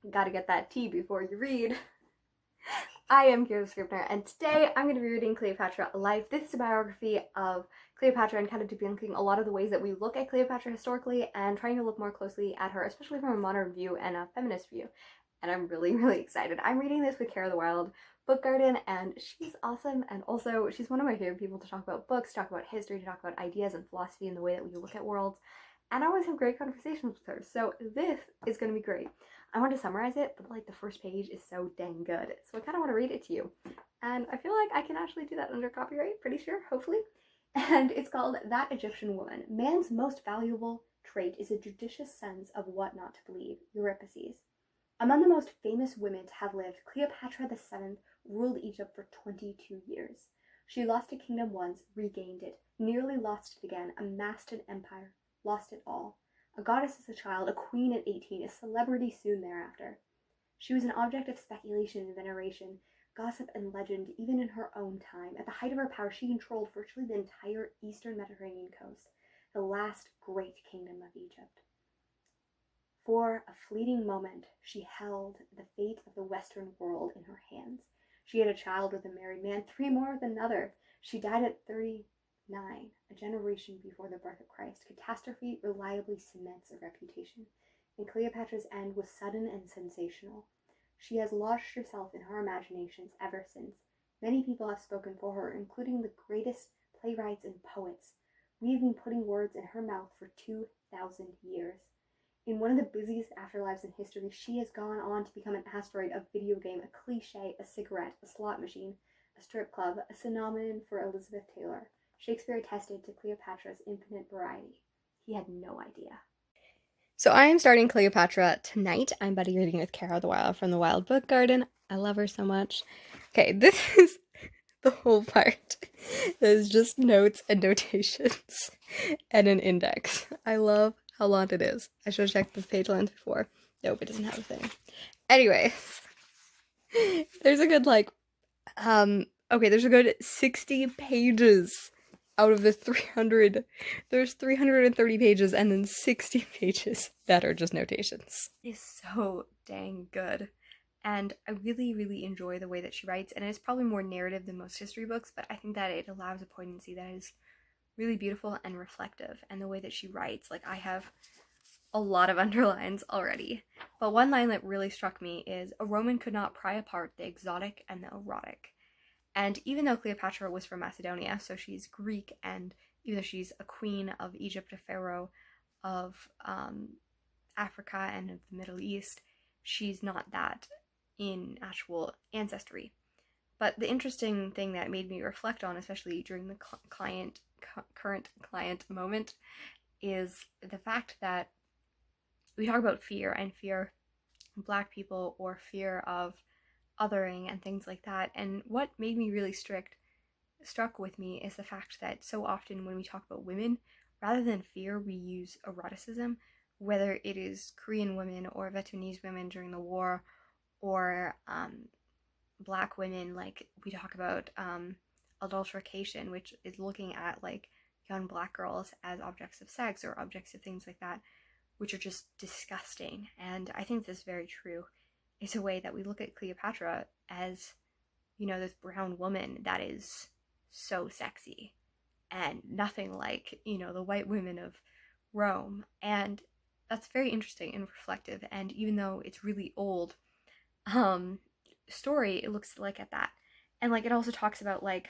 Gotta get that tea before you read. I am Kira Scribner, and today I'm going to be reading Cleopatra Life. This is a biography of Cleopatra and kind of debunking a lot of the ways that we look at Cleopatra historically and trying to look more closely at her, especially from a modern view and a feminist view. And I'm really, really excited. I'm reading this with Kara the Wild Book Garden, and she's awesome, and also she's one of my favorite people to talk about books, talk about history, to talk about ideas and philosophy and the way that we look at worlds. And I always have great conversations with her, so this is going to be great. I want to summarize it, but like the first page is so dang good, so I kind of want to read it to you. And I feel like I can actually do that under copyright, pretty sure, hopefully. And it's called That Egyptian Woman. Man's most valuable trait is a judicious sense of what not to believe. Euripides. Among the most famous women to have lived, Cleopatra VII ruled Egypt for 22 years. She lost a kingdom once, regained it, nearly lost it again, amassed an empire, lost it all. A goddess as a child, a queen at 18, a celebrity soon thereafter. She was an object of speculation and veneration, gossip and legend, even in her own time. At the height of her power, she controlled virtually the entire eastern Mediterranean coast, the last great kingdom of Egypt. For a fleeting moment, she held the fate of the Western world in her hands. She had a child with a married man, 3 more with another. She died at 39, a generation before the birth of Christ. Catastrophe reliably cements a reputation, and Cleopatra's end was sudden and sensational. She has lodged herself in our imaginations ever since. Many people have spoken for her, including the greatest playwrights and poets. We have been putting words in her mouth for 2,000 years. In one of the busiest afterlives in history, she has gone on to become an asteroid, a video game, a cliche, a cigarette, a slot machine, a strip club, a synonym for Elizabeth Taylor. Shakespeare attested to Cleopatra's infinite variety. He had no idea. So I am starting Cleopatra tonight. I'm buddy reading with Kara the Wild from the Wild Book Garden. I love her so much. Okay, this is the whole part. There's just notes and notations and an index. I love how long it is. I should have checked the page length before. Nope, it doesn't have a thing. Anyways, there's a good there's a good 60 pages out of the 300. There's 330 pages and then 60 pages that are just notations. It's so dang good. And I really, really enjoy the way that she writes, and it's probably more narrative than most history books, but I think that it allows a poignancy that is really beautiful and reflective. And the way that she writes, like I have a lot of underlines already. But one line that really struck me is, a Roman could not pry apart the exotic and the erotic. And even though Cleopatra was from Macedonia, so she's Greek, and even though she's a queen of Egypt, a pharaoh of Africa and of the Middle East, she's not that in actual ancestry. But the interesting thing that made me reflect on, especially during the current client moment, is the fact that we talk about fear and fear of Black people or fear of othering and things like that. And what made me really struck with me is the fact that so often when we talk about women, rather than fear, we use eroticism, whether it is Korean women or Vietnamese women during the war, or Black women, like we talk about adulteration, which is looking at like young Black girls as objects of sex or objects of things like that, which are just disgusting. And I think this is very true. It's a way that we look at Cleopatra as, you know, this brown woman that is so sexy and nothing like, you know, the white women of Rome. And that's very interesting and reflective. And even though it's really old story, it looks like at that. And like it also talks about like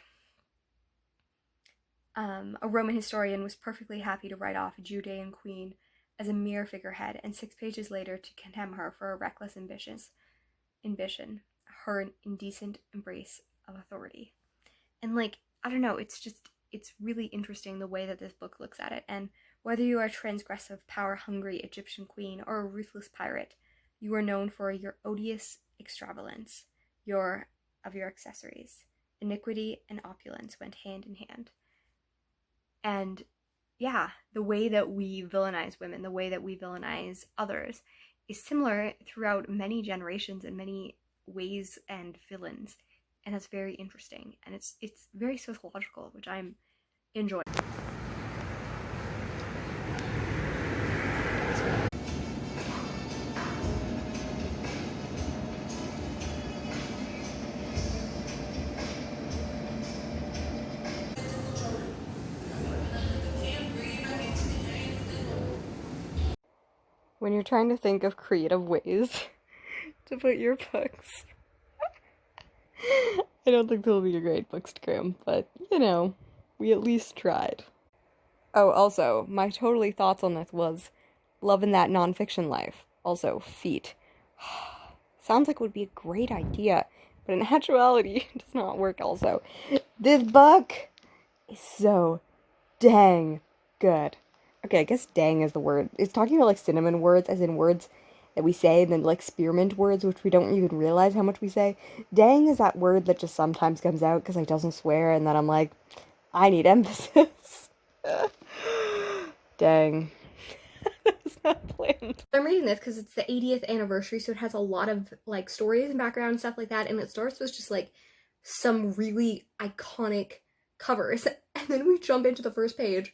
a Roman historian was perfectly happy to write off a Judean queen as a mere figurehead, and 6 pages later to condemn her for a reckless ambition, her indecent embrace of authority. And like, I don't know, it's really interesting the way that this book looks at it. And whether you are a transgressive, power-hungry Egyptian queen or a ruthless pirate, you are known for your odious extravagance, your accessories. Iniquity and opulence went hand in hand. And yeah, the way that we villainize women, the way that we villainize others, is similar throughout many generations and many ways and villains. And that's very interesting. And it's very sociological, which I'm enjoying. when you're trying to think of creative ways to put your books. I don't think they'll be a great bookstagram, but you know, we at least tried. Oh, also, my totally thoughts on this was loving that nonfiction life. Also, feet. Sounds like it would be a great idea, but in actuality, it does not work also. This book is so dang good. Okay, I guess dang is the word. It's talking about like cinnamon words, as in words that we say, and then like spearmint words, which we don't even realize how much we say. Dang is that word that just sometimes comes out because I doesn't swear, and then I'm like, I need emphasis. Dang. That was not planned. I'm reading this because it's the 80th anniversary, so it has a lot of like stories and background and stuff like that, and it starts with just like some really iconic covers, and then we jump into the first page,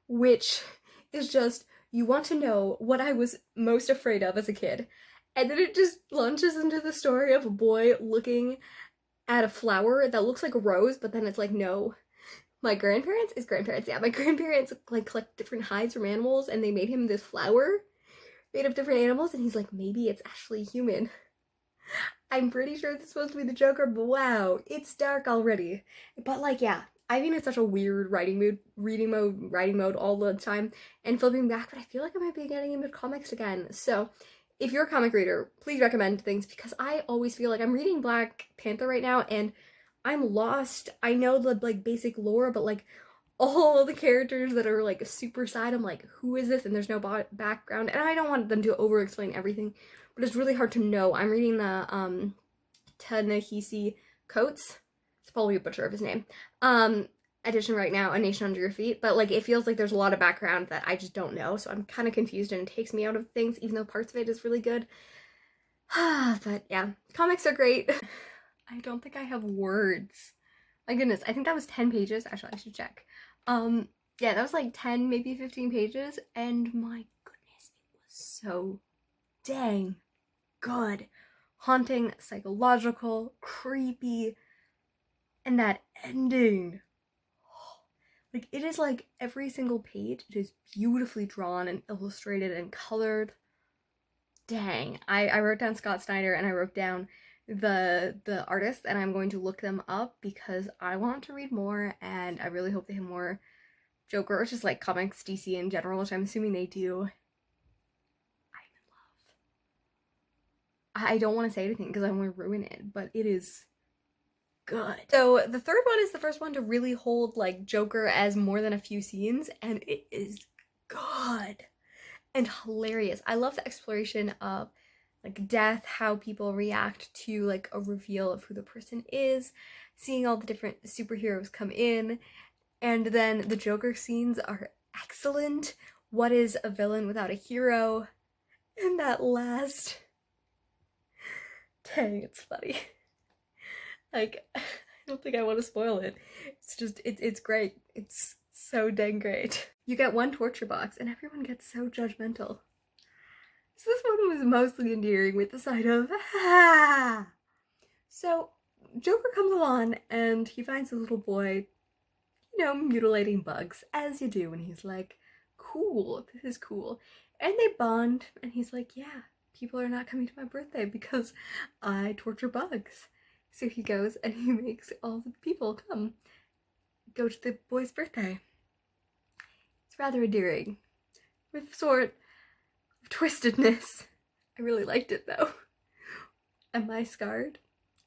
which is just, you want to know what I was most afraid of as a kid. And then it just launches into the story of a boy looking at a flower that looks like a rose, but then it's like, no. My grandparents, yeah, my grandparents like collect different hides from animals, and they made him this flower made of different animals, and he's like, maybe it's actually human. I'm pretty sure it's supposed to be the Joker, but wow, it's dark already. But like, yeah, I've been in such a weird writing mode all the time, and flipping back, but I feel like I might be getting into comics again. So if you're a comic reader, please recommend things, because I always feel like I'm reading Black Panther right now, and I'm lost. I know the like basic lore, but like all the characters that are like super side, I'm like, who is this? And there's no background, and I don't want them to over explain everything, but it's really hard to know. I'm reading the Ta-Nehisi Coates, it's probably a butcher of his name, edition right now, A Nation Under Your Feet, but like it feels like there's a lot of background that I just don't know, so I'm kind of confused, and it takes me out of things, even though parts of it is really good. But yeah, comics are great. I don't think I have words. My goodness, I think that was 10 pages. Actually, I should check. Yeah, that was like 10, maybe 15 pages, and my goodness, it was so dang good. Haunting, psychological, creepy, and that ending. Like, it is like every single page, it is beautifully drawn and illustrated and colored. Dang. I wrote down Scott Snyder, and I wrote down the artists, and I'm going to look them up because I want to read more, and I really hope they have more Joker, or just like comics, DC in general, which I'm assuming they do. I'm in love. I don't want to say anything because I want to ruin it, but it is good. So the third one is the first one to really hold like Joker as more than a few scenes, and it is good and hilarious. I love the exploration of like death, how people react to like a reveal of who the person is, seeing all the different superheroes come in, and then the Joker scenes are excellent. What is a villain without a hero? And that last, dang, it's funny. Like, I don't think I want to spoil it. It's just, it's great. It's so dang great. You get one torture box, and everyone gets so judgmental. So this one was mostly endearing with the side of, ah. So Joker comes along, and he finds a little boy, you know, mutilating bugs, as you do, and he's like, cool, this is cool. And they bond, and he's like, yeah, people are not coming to my birthday because I torture bugs. So he goes and he makes all the people go to the boy's birthday. It's rather endearing, with sort of twistedness. I really liked it though. Am I scarred?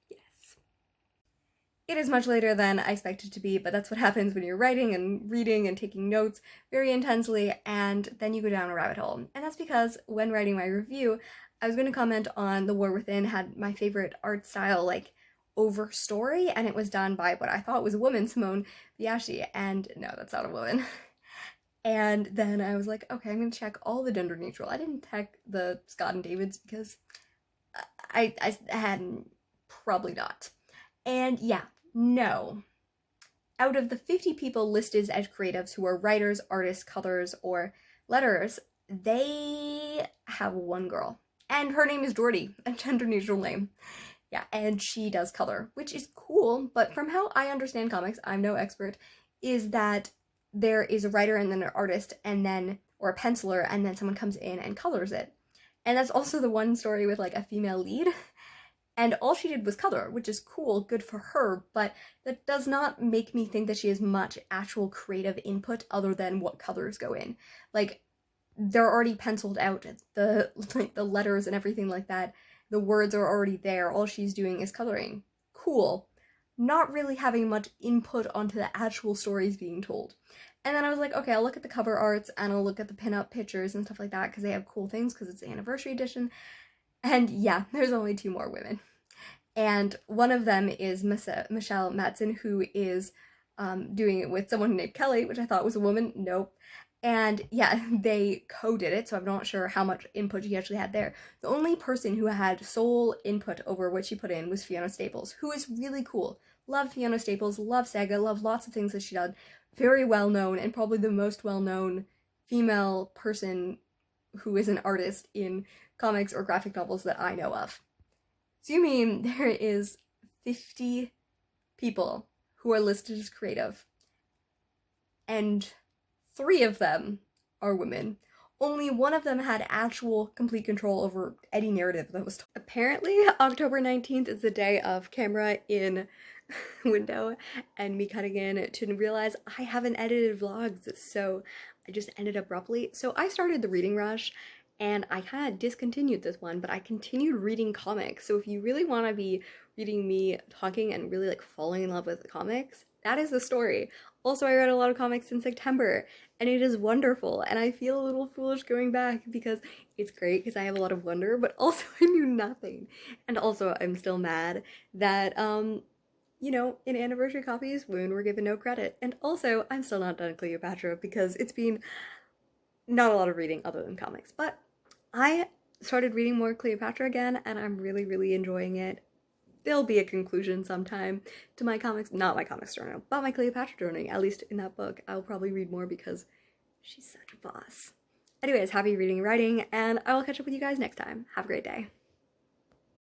Yes. It is much later than I expected it to be, but that's what happens when you're writing and reading and taking notes very intensely, and then you go down a rabbit hole. And that's because when writing my review, I was going to comment on The War Within had my favorite art style, like, over story, and it was done by what I thought was a woman, Simone Biaggi, and no, that's not a woman. And then I was like, okay, I'm gonna check all the gender neutral. I didn't check the Scott and David's because I hadn't, probably not. And yeah, no. Out of the 50 people listed as creatives who are writers, artists, colors, or letterers, they have one girl. And her name is Jordy, a gender neutral name. Yeah, and she does color, which is cool, but from how I understand comics, I'm no expert, is that there is a writer and then an artist, and then or a penciler, and then someone comes in and colors it. And that's also the one story with like a female lead. And all she did was color, which is cool, good for her, but that does not make me think that she has much actual creative input other than what colors go in. Like, they're already penciled out, the like the letters and everything like that. The words are already there. All she's doing is coloring. Cool. Not really having much input onto the actual stories being told. And then I was like, okay, I'll look at the cover arts and I'll look at the pin-up pictures and stuff like that because they have cool things because it's the anniversary edition. And yeah, there's only 2 more women. And one of them is Michelle Madsen, who is doing it with someone named Kelly, which I thought was a woman. Nope. And yeah, they co-did it, so I'm not sure how much input she actually had there. The only person who had sole input over what she put in was Fiona Staples, who is really cool. Love Fiona Staples, love Saga, love lots of things that she done. Very well known, and probably the most well-known female person who is an artist in comics or graphic novels that I know of. So you mean there is 50 people who are listed as creative, and 3 of them are women. Only one of them had actual complete control over any narrative that was told. Apparently, October 19th is the day of camera in window and me cutting in to realize I haven't edited vlogs, so I just ended abruptly. So I started the reading rush and I kind of discontinued this one, but I continued reading comics. So if you really want to be reading me talking and really like falling in love with the comics, that is the story. Also, I read a lot of comics in September, and it is wonderful, and I feel a little foolish going back because it's great because I have a lot of wonder, but also I knew nothing. And also, I'm still mad that, you know, in anniversary copies, women were given no credit. And also, I'm still not done Cleopatra because it's been not a lot of reading other than comics, but I started reading more Cleopatra again, and I'm really, really enjoying it. There'll be a conclusion sometime to my comics, not my comics journal, but my Cleopatra journey. At least in that book, I'll probably read more because she's such a boss. Anyways, happy reading and writing, and I will catch up with you guys next time. Have a great day.